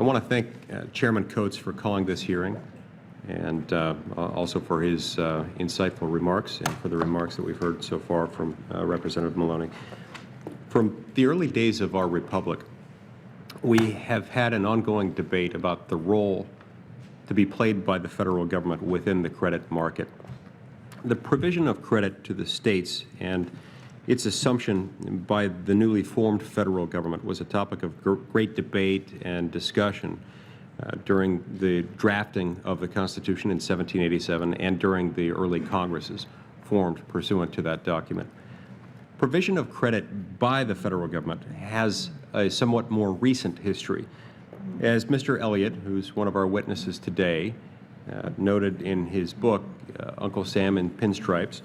I want to thank Chairman Coates for calling this hearing, and also for his insightful remarks and for the remarks that we've heard so far from Representative Maloney. From the early days of our republic, we have had an ongoing debate about the role to be played by the federal government within the credit market. The provision of credit to the states and its assumption by the newly formed federal government was a topic of great debate and discussion during the drafting of the Constitution in 1787 and during the early Congresses formed pursuant to that document. Provision of credit by the federal government has a somewhat more recent history. As Mr. Elliott, who's one of our witnesses today, noted in his book, Uncle Sam in Pinstripes,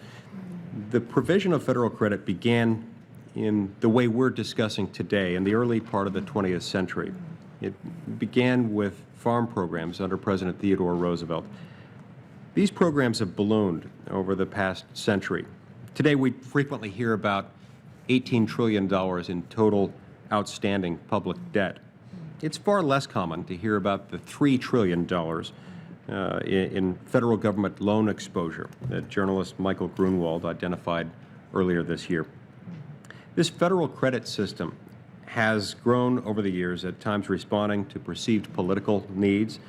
the provision of federal credit began in the way we're discussing today in the early part of the 20th century. It began with farm programs under President Theodore Roosevelt. These programs have ballooned over the past century. Today we frequently hear about $18 trillion in total outstanding public debt. It's far less common to hear about the $3 trillion in federal government loan exposure that journalist Michael Grunwald identified earlier this year. This federal credit system has grown over the years, at times responding to perceived political needs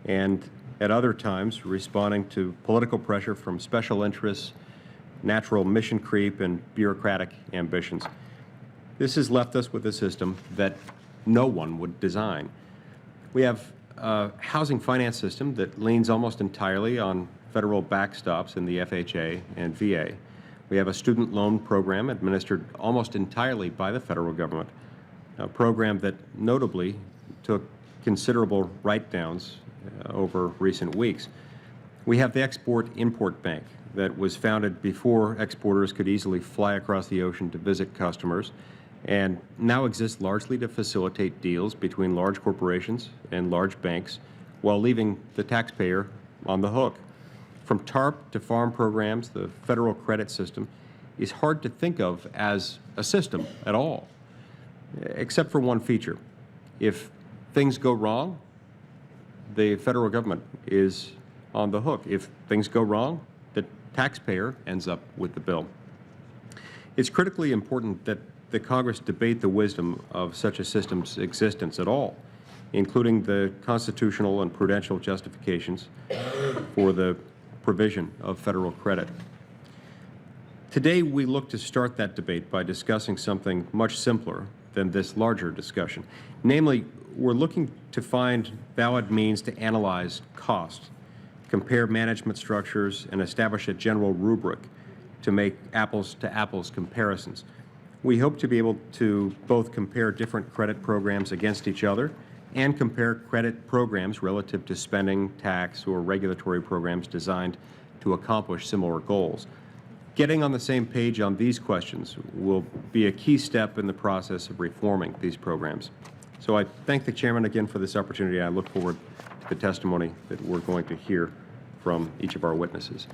and at other times responding to political pressure from special interests, natural mission creep, and bureaucratic ambitions. This has left us with a system that no one would design. We have a housing finance system that leans almost entirely on federal backstops in the FHA and VA. We have a student loan program administered almost entirely by the federal government, a program that notably took considerable write-downs over recent weeks. We have the Export-Import Bank that was founded before exporters could easily fly across the ocean to visit customers, and now exists largely to facilitate deals between large corporations and large banks while leaving the taxpayer on the hook. From TARP to farm programs, the federal credit system is hard to think of as a system at all, except for one feature. If things go wrong, the federal government is on the hook. If things go wrong, the taxpayer ends up with the bill. It's critically important that the Congress debate the wisdom of such a system's existence at all, including the constitutional and prudential justifications for the provision of federal credit. Today, we look to start that debate by discussing something much simpler than this larger discussion. Namely, we're looking to find valid means to analyze cost, compare management structures, and establish a general rubric to make apples-to-apples comparisons. We hope to be able to both compare different credit programs against each other and compare credit programs relative to spending, tax, or regulatory programs designed to accomplish similar goals. Getting on the same page on these questions will be a key step in the process of reforming these programs. So I thank the Chairman again for this opportunity. I look forward to the testimony that we're going to hear from each of our witnesses.